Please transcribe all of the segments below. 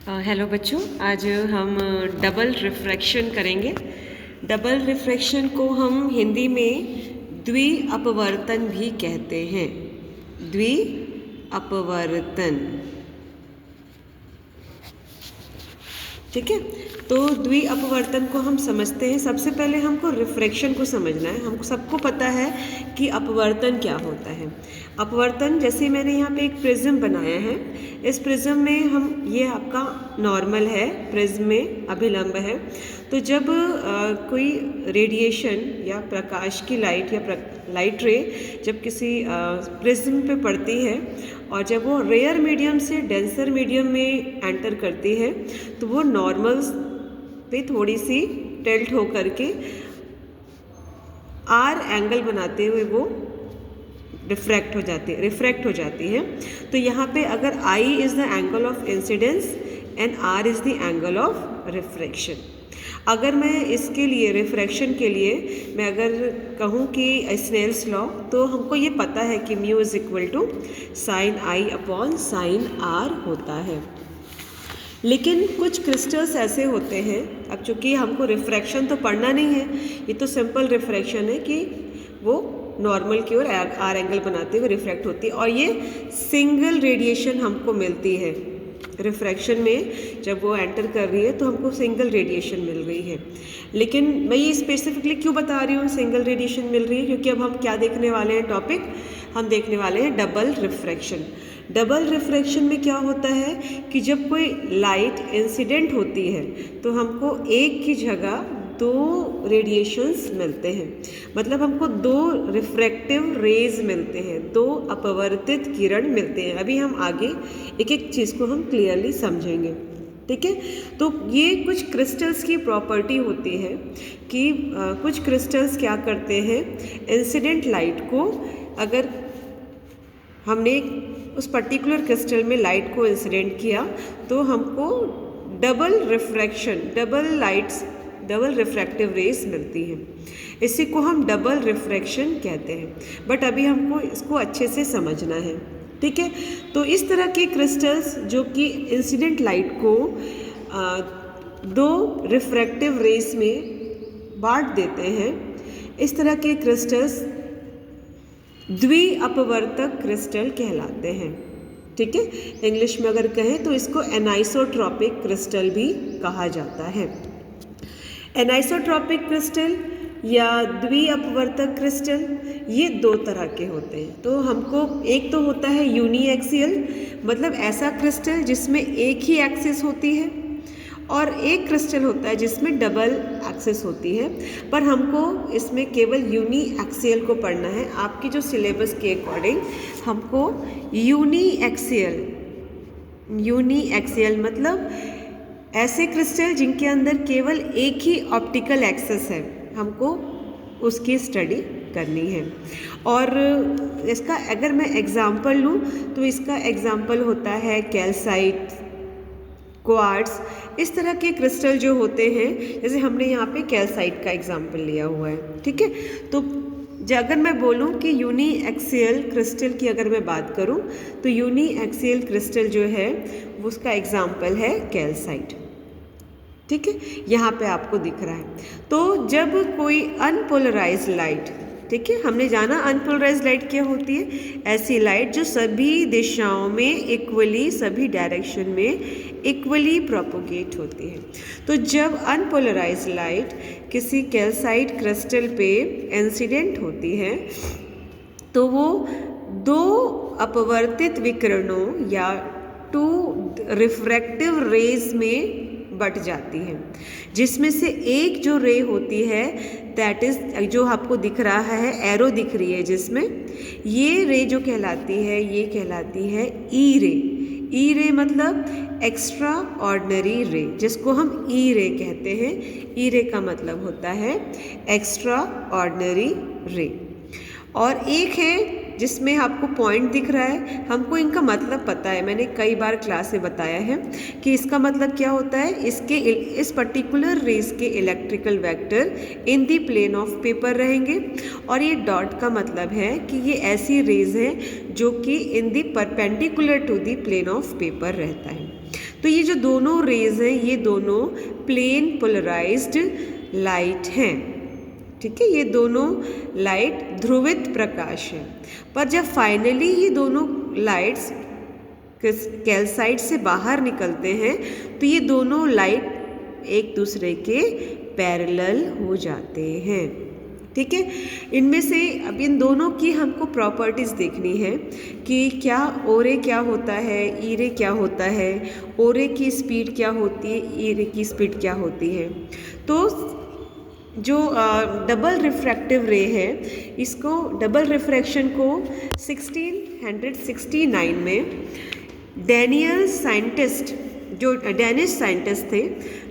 Hello बच्चों, आज हम डबल रिफ्रैक्शन करेंगे। डबल रिफ्रैक्शन को हम हिंदी में द्वि अपवर्तन भी कहते हैं। द्वि अपवर्तन, ठीक है। तो द्वि अपवर्तन को हम समझते हैं। सबसे पहले हमको रिफ्रैक्शन को समझना है। हमको सबको पता है कि अपवर्तन क्या होता है। अपवर्तन, जैसे मैंने यहाँ पे एक प्रिज्म बनाया है। इस प्रिज्म में हम, ये आपका नॉर्मल है, प्रिज्म में अभिलंब है। तो जब कोई रेडिएशन या प्रकाश की लाइट या लाइट रे जब किसी प्रिज्म पे पड़ती है और जब वो रेयर मीडियम से डेंसर मीडियम में एंटर करती है तो वो नॉर्मल पे थोड़ी सी टिल्ट हो करके आर एंगल बनाते हुए वो रिफ्रैक्ट हो जाती है। तो यहाँ पे अगर I is the angle of incidence and R is the angle of refraction. अगर मैं इसके लिए, रिफ्रैक्शन के लिए मैं अगर कहूँ कि स्नेल्स लॉ, तो हमको ये पता है कि mu is equal to sine i upon sine r होता है। लेकिन कुछ क्रिस्टल्स ऐसे होते हैं, अब चूंकि हमको रिफ्रैक्शन तो पढ़ना नहीं है, ये तो सिंपल रिफ्रैक्शन है कि वो नॉर्मल की ओर आर एंगल बनाते हुए रिफ्रैक्ट होती है और ये सिंगल रेडिएशन हमको मिलती है। रिफ्रैक्शन में जब वो एंटर कर रही है तो हमको सिंगल रेडिएशन मिल रही है। लेकिन मैं ये स्पेसिफिकली क्यों बता रही हूँ सिंगल रेडिएशन मिल रही है, क्योंकि अब हम क्या देखने वाले हैं, टॉपिक हम देखने वाले हैं डबल रिफ्रैक्शन। डबल रिफ्रैक्शन में क्या होता है कि जब कोई लाइट इंसिडेंट होती है तो हमको एक की जगह दो रेडिएशंस मिलते हैं। मतलब हमको दो रिफ्रैक्टिव रेज मिलते हैं, दो अपवर्तित किरण मिलते हैं। अभी हम आगे एक एक चीज़ को हम क्लियरली समझेंगे, ठीक है। तो ये कुछ क्रिस्टल्स की प्रॉपर्टी होती है कि कुछ क्रिस्टल्स क्या करते हैं, इंसिडेंट लाइट को, अगर हमने उस पर्टिकुलर क्रिस्टल में लाइट को इंसिडेंट किया तो हमको double refraction, double refractive rays मिलती है। इसी को हम डबल रिफ्रैक्शन कहते हैं। बट अभी हमको इसको अच्छे से समझना है, ठीक है। तो इस तरह के क्रिस्टल्स जो कि इंसिडेंट लाइट को दो रिफ्रैक्टिव रेस में बांट देते हैं, इस तरह के क्रिस्टल्स द्वि अपवर्तक क्रिस्टल कहलाते हैं, ठीक है। इंग्लिश में अगर कहें तो इसको एनाइसोट्रॉपिक क्रिस्टल भी कहा जाता है। एनाइसोट्रॉपिक क्रिस्टल या द्वि अपवर्तक क्रिस्टल, ये दो तरह के होते हैं। तो हमको एक तो होता है यूनिएक्सियल, मतलब ऐसा क्रिस्टल जिसमें एक ही एक्सिस होती है, और एक क्रिस्टल होता है जिसमें डबल एक्सिस होती है। पर हमको इसमें केवल यूनी एक्सियल को पढ़ना है। आपकी जो सिलेबस के अकॉर्डिंग हमको यूनी एक्सियल मतलब ऐसे क्रिस्टल जिनके अंदर केवल एक ही ऑप्टिकल एक्सिस है, हमको उसकी स्टडी करनी है। और इसका अगर मैं एग्जाम्पल लूँ तो इसका एग्जाम्पल होता है कैल्साइट, क्वार्ट्ज, इस तरह के क्रिस्टल जो होते हैं। जैसे हमने यहाँ पे कैल्साइट का एग्जाम्पल लिया हुआ है, ठीक है। तो अगर मैं बोलूँ कि यूनी एक्सियल क्रिस्टल की अगर मैं बात करूँ तो यूनी एक्सियल क्रिस्टल जो है उसका एग्जाम्पल है कैल्साइट, ठीक है। यहाँ पे आपको दिख रहा है। तो जब कोई अनपोलराइज्ड लाइट, ठीक है, हमने जाना अनपोलराइज्ड लाइट क्या होती है, ऐसी लाइट जो सभी दिशाओं में इक्वली, सभी डायरेक्शन में इक्वली प्रोपोगेट होती है। तो जब अनपोलराइज्ड लाइट किसी कैल्साइट क्रिस्टल पे इंसिडेंट होती है तो वो दो अपवर्तित विकिरणों या टू रिफ्रैक्टिव रेज में बट जाती है, जिसमें से एक जो रे होती है, दैट इज, जो आपको दिख रहा है, एरो दिख रही है जिसमें, ये रे जो कहलाती है, ये कहलाती है ई रे। ई रे मतलब एक्स्ट्रा ऑर्डिनरी रे, जिसको हम ई रे कहते हैं। ई रे का मतलब होता है एक्स्ट्रा ऑर्डिनरी रे। और एक है जिसमें आपको पॉइंट दिख रहा है, हमको इनका मतलब पता है, मैंने कई बार क्लास में बताया है कि इसका मतलब क्या होता है। इस पर्टिकुलर रेस के electrical vector in the plane of paper रहेंगे, और ये डॉट का मतलब है कि ये ऐसी रेज हैं जो कि in the perpendicular to the plane of paper रहता है। तो ये जो दोनों रेज हैं ये दोनों प्लेन पोलराइज्ड लाइट हैं, ठीक है। ये दोनों लाइट ध्रुवित प्रकाश है। पर जब फाइनली ये दोनों लाइट्स कैल्साइट से बाहर निकलते हैं तो ये दोनों लाइट एक दूसरे के पैरेलल हो जाते हैं, ठीक है। इनमें से अब इन दोनों की हमको प्रॉपर्टीज़ देखनी है कि क्या ओ रे क्या होता है, ई रे क्या होता है, ओ रे की स्पीड क्या होती है, ई रे की स्पीड क्या होती है। तो जो डबल रिफ्रैक्टिव रे है, इसको डबल रिफ्रैक्शन को 1669 में डेनिश साइंटिस्ट थे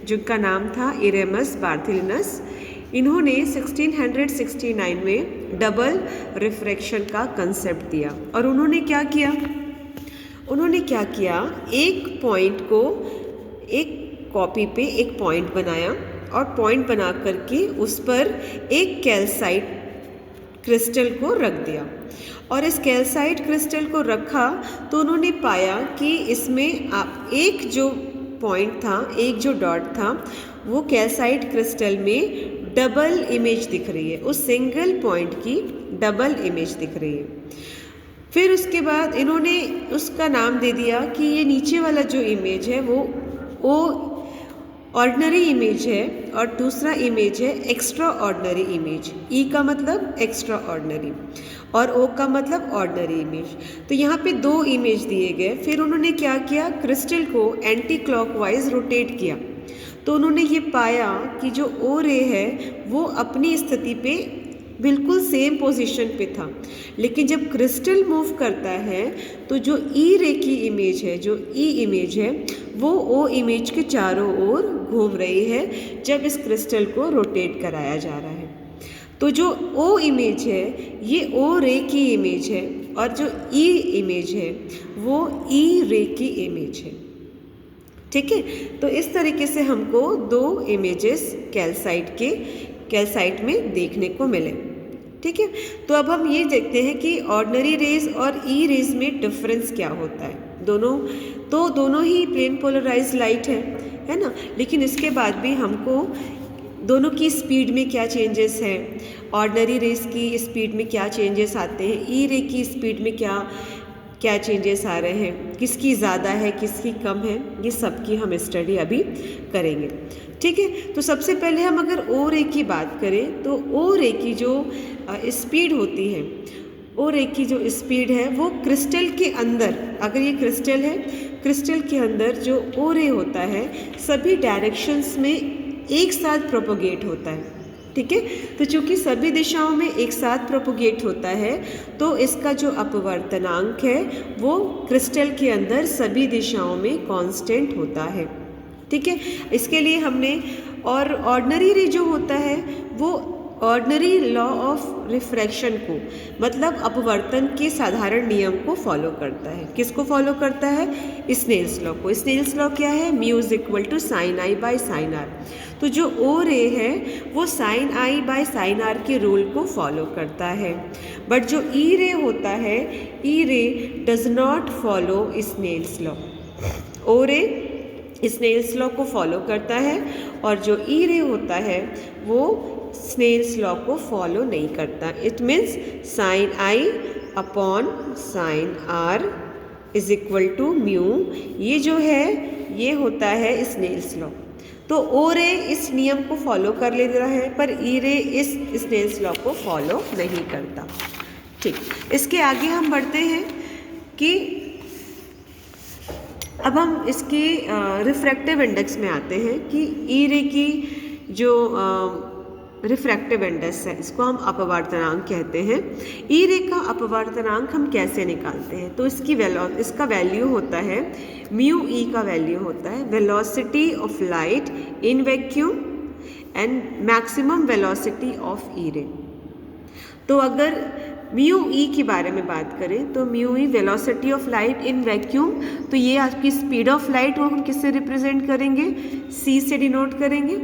जिनका नाम था इरेमस बार्थेलिनस, इन्होंने 1669 में डबल रिफ्रैक्शन का कंसेप्ट दिया। और उन्होंने क्या किया, एक पॉइंट को एक कॉपी पे एक पॉइंट बनाया और पॉइंट बना करके उस पर एक कैल्साइट क्रिस्टल को रख दिया। और इस कैल्साइट क्रिस्टल को रखा तो उन्होंने पाया कि इसमें एक जो पॉइंट था, एक जो डॉट था, वो कैल्साइट क्रिस्टल में डबल इमेज दिख रही है, उस सिंगल पॉइंट की डबल इमेज दिख रही है। फिर उसके बाद इन्होंने उसका नाम दे दिया कि ये नीचे वाला जो इमेज है वो ऑर्डिनरी इमेज है और दूसरा इमेज है एक्स्ट्रा ऑर्डिनरी इमेज। ई का मतलब एक्स्ट्रा ऑर्डिनरी और ओ का मतलब ऑर्डिनरी इमेज। तो यहाँ पे दो इमेज दिए गए। फिर उन्होंने क्या किया, क्रिस्टल को एंटी क्लॉकवाइज रोटेट किया तो उन्होंने ये पाया कि जो ओ रे है वो अपनी स्थिति पे बिल्कुल सेम पोजीशन पे था, लेकिन जब क्रिस्टल मूव करता है तो जो ई रे की इमेज है, जो ई इमेज है, वो ओ इमेज के चारों ओर घूम रही है जब इस क्रिस्टल को रोटेट कराया जा रहा है। तो जो ओ इमेज है ये ओ रे की इमेज है और जो ई इमेज है वो ई रे की इमेज है, ठीक है। तो इस तरीके से हमको दो इमेजेस कैल्साइट में देखने को मिले, ठीक है। तो अब हम ये देखते हैं कि ऑर्डिनरी रेज और ई रेज में डिफरेंस क्या होता है। दोनों ही प्लेन पोलराइज्ड लाइट है ना, लेकिन इसके बाद भी हमको दोनों की स्पीड में क्या चेंजेस हैं, ऑर्डिनरी रेज की स्पीड में क्या चेंजेस आते हैं, ई रे की स्पीड में क्या चेंजेस आ रहे हैं, किसकी ज़्यादा है किसकी कम है, ये सब की हम स्टडी अभी करेंगे, ठीक है। तो सबसे पहले हम अगर ओ रे की बात करें तो ओ रे की जो स्पीड होती है, ओ रे की जो स्पीड है वो क्रिस्टल के अंदर, अगर ये क्रिस्टल है, क्रिस्टल के अंदर जो ओ रे होता है सभी डायरेक्शंस में एक साथ प्रोपोगेट होता है, ठीक है। तो चूंकि सभी दिशाओं में एक साथ प्रोपोगेट होता है तो इसका जो अपवर्तनांक है वो क्रिस्टल के अंदर सभी दिशाओं में कांस्टेंट होता है, ठीक है। इसके लिए हमने और ऑर्डिनरी रे जो होता है वो ऑर्डिनरी लॉ ऑफ रिफ्रैक्शन को, मतलब अपवर्तन के साधारण नियम को फॉलो करता है। किसको फॉलो करता है? स्नेल्स लॉ को। स्नेल्स लॉ क्या है? Mu is equal to sine i by sine r. तो जो ओ रे है वो sine i by sine r के रूल को फॉलो करता है, बट जो ई रे होता है, E ray does not follow Snell's law. O ray Snell's law को फॉलो करता है और जो ई रे होता है वो स्नेल्स लॉ को फॉलो नहीं करता। It means sine i upon sine r is equal to mu, ये जो है ये होता है स्नेल्स लॉ। तो ओ रे इस नियम को फॉलो कर ले रहा है पर ई रे इस स्नेल्स लॉ को फॉलो नहीं करता, ठीक। इसके आगे हम बढ़ते हैं कि अब हम इसके रिफ्रैक्टिव इंडेक्स में आते हैं कि ई रे की जो रिफ्रैक्टिव इंडेक्स है इसको हम अपवर्तनांक कहते हैं। ई रे का अपवर्तनांक हम कैसे निकालते हैं? तो इसका वैल्यू होता है म्यू ई का वैल्यू होता है velocity of light in vacuum and maximum velocity of E ray. तो अगर म्यू ई के बारे में बात करें तो mu E velocity of light in vacuum, तो ये आपकी स्पीड ऑफ लाइट वो हम किससे रिप्रेजेंट करेंगे? सी से डिनोट करेंगे।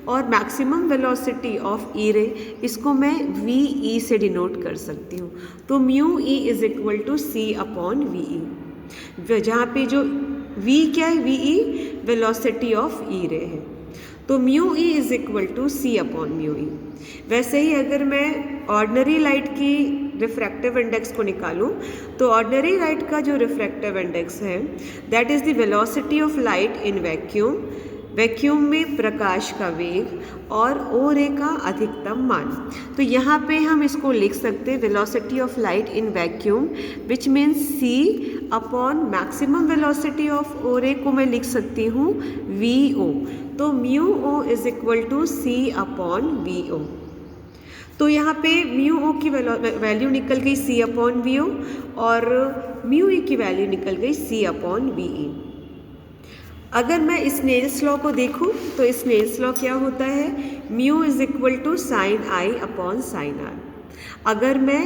और मैक्सिमम वेलोसिटी ऑफ ई रे इसको मैं वी ई से डिनोट कर सकती हूँ। तो mu E is equal to C upon V E, जहाँ पे जो वी क्या है, V E velocity of E ray है, तो mu E is equal to C upon mu E. वैसे ही अगर मैं ऑर्डिनरी लाइट की रिफ्रैक्टिव इंडेक्स को निकालूं तो ऑर्डिनरी लाइट का जो रिफ्रैक्टिव इंडेक्स है that is the velocity of light in vacuum, vacuum में प्रकाश का वेग और ओ रे का अधिकतम मान। तो यहाँ पे हम इसको लिख सकते हैं velocity of light in vacuum which means c upon maximum velocity of o ray को मैं लिख सकती हूँ वी ओ। तो mu o is equal to C upon v o. तो यहाँ पे म्यू ओ की वैल्यू निकल गई सी अपॉन वी ओ और म्यू ई की वैल्यू निकल गई सी अपॉन वी ई। अगर मैं स्नेल्स लॉ को देखूं तो स्नेल्स लॉ क्या होता है, mu is equal to sine i upon sine r. अगर मैं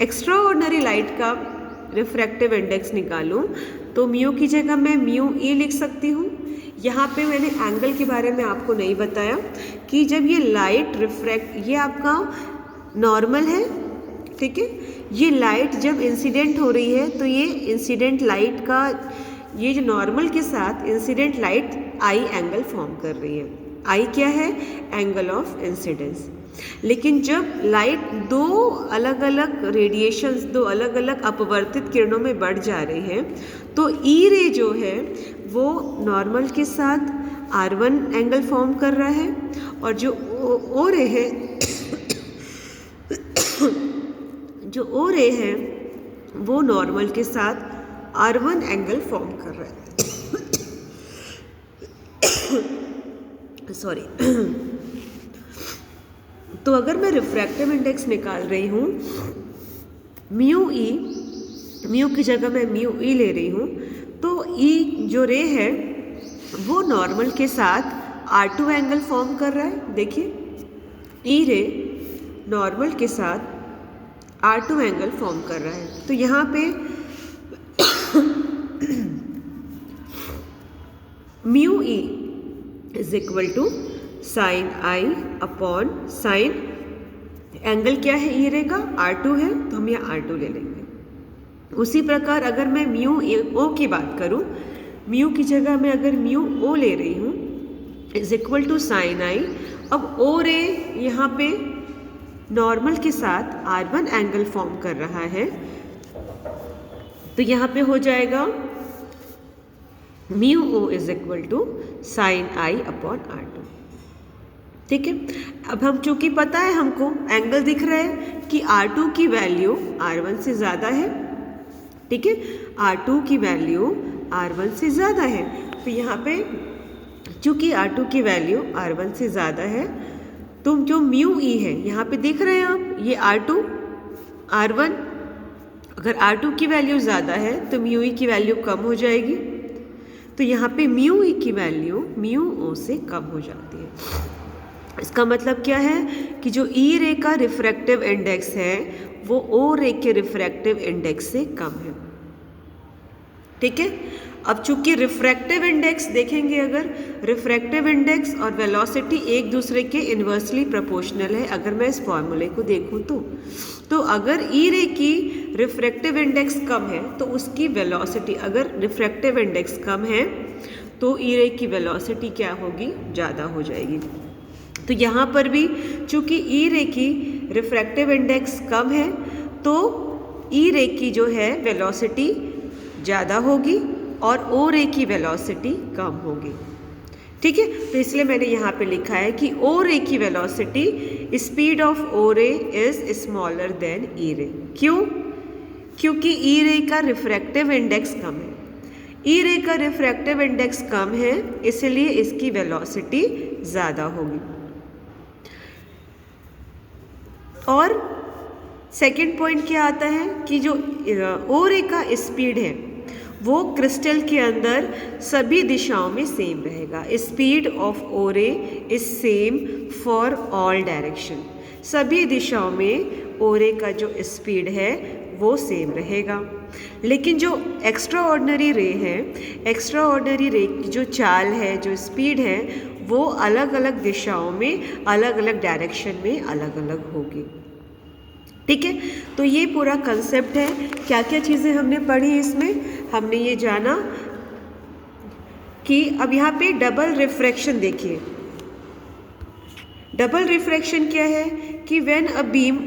एक्स्ट्रा ऑर्डिनरी लाइट का रिफ्रैक्टिव इंडेक्स निकालूं तो म्यू की जगह मैं म्यू ई लिख सकती हूँ। यहाँ पे मैंने एंगल के बारे में आपको नहीं बताया कि जब ये लाइट रिफ्रैक्ट, ये आपका नॉर्मल है, ठीक है, ये लाइट जब इंसिडेंट हो रही है तो ये इंसिडेंट लाइट का ये जो नॉर्मल के साथ इंसिडेंट लाइट आई एंगल फॉर्म कर रही है। आई क्या है, एंगल ऑफ इंसिडेंस। लेकिन जब लाइट दो अलग अलग रेडिएशंस, दो अलग अलग अपवर्तित किरणों में बढ़ जा रही है तो ई रे जो है वो नॉर्मल के साथ R1 एंगल फॉर्म कर रहा है और जो ओ रे है जो ओ रे है वो नॉर्मल के साथ R1 एंगल फॉर्म कर रहा है सॉरी। तो अगर मैं रिफ्रैक्टिव इंडेक्स निकाल रही हूँ म्यू ई, म्यू की जगह मैं म्यू ई ले रही हूँ तो ई जो रे है वो नॉर्मल के साथ R2 एंगल फॉर्म कर रहा है। देखिए ई रे नॉर्मल के साथ R2 एंगल फॉर्म कर रहा है। तो यहाँ पे mu E is equal to sine i upon sine, angle क्या है ई रे का, R2 है तो हम यहाँ R2 ले लेंगे। उसी प्रकार अगर मैं म्यू ओ की बात करूँ, म्यू की जगह मैं अगर म्यू ओ ले रही हूँ इज इक्वल टू साइन आई। अब ओ रे यहाँ पे नॉर्मल के साथ R1 एंगल फॉर्म कर रहा है तो यहाँ पे हो जाएगा mu o is equal to sine i upon R2। ठीक है, अब हम चूंकि पता है हमको एंगल दिख रहा है कि R2 की वैल्यू R1 से ज़्यादा है, ठीक है, R2 की वैल्यू R1 से ज़्यादा है तो यहाँ पे चूंकि R2 की वैल्यू R1 से ज़्यादा है तो जो म्यू ई है यहाँ पे देख रहे हैं आप, ये R2 R1, अगर R2 की वैल्यू ज़्यादा है तो म्यू ई की वैल्यू कम हो जाएगी। तो यहाँ पे म्यू ई की वैल्यू म्यू ओ से कम हो जाती है। इसका मतलब क्या है कि जो ई रे का रिफ्रैक्टिव इंडेक्स है वो ओ रे के रिफ्रैक्टिव इंडेक्स से कम है। ठीक है, अब चूंकि रिफ्रैक्टिव इंडेक्स देखेंगे, अगर रिफ्रैक्टिव इंडेक्स और वेलोसिटी एक दूसरे के इन्वर्सली प्रोपोर्शनल है, अगर मैं इस फॉर्मूले को देखूं तो अगर ई रे की रिफ्रैक्टिव इंडेक्स कम है तो उसकी वेलोसिटी, अगर रिफ्रैक्टिव इंडेक्स कम है तो ई रे की वेलोसिटी क्या होगी, ज़्यादा हो जाएगी। तो यहाँ पर भी चूंकि ई रे की रिफ्रैक्टिव इंडेक्स कम है तो ई रे की जो है वेलोसिटी ज़्यादा होगी और ओ रे की वेलोसिटी कम होगी। ठीक है, तो इसलिए मैंने यहाँ पे लिखा है कि ओ रे की वेलोसिटी, स्पीड ऑफ ओ रे इज स्मॉलर देन ई रे। क्यों? क्योंकि ई रे का रिफ्रैक्टिव इंडेक्स कम है। ई रे का रिफ्रैक्टिव इंडेक्स कम है इसलिए इसकी वेलोसिटी ज़्यादा होगी। और सेकंड पॉइंट क्या आता है कि जो ओ रे का स्पीड है वो क्रिस्टल के अंदर सभी दिशाओं में सेम रहेगा। स्पीड ऑफ ओ रे is same for all direction. सभी दिशाओं में ओ रे का जो स्पीड है वो सेम रहेगा। लेकिन जो एक्स्ट्रा ऑर्डिनरी रे है, एक्स्ट्रा ऑर्डिनरी रे की जो चाल है, जो स्पीड है, वो अलग अलग दिशाओं में, अलग अलग डायरेक्शन में अलग अलग होगी। ठीक है, तो ये पूरा कंसेप्ट है। क्या क्या चीज़ें हमने पढ़ी इसमें? हमने ये जाना कि अब यहाँ पे डबल रिफ्रैक्शन देखिए। डबल रिफ्रैक्शन क्या है कि व्हेन अ बीम,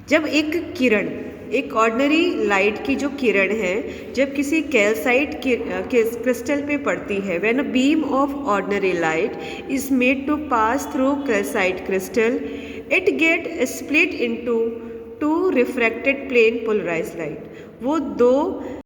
जब एक किरण, एक ऑर्डिनरी लाइट की जो किरण है जब किसी कैल्साइट क्रिस्टल पे पड़ती है, when a beam of ordinary light is made to pass through calcite crystal, it get split into two refracted plane polarised light. वो दो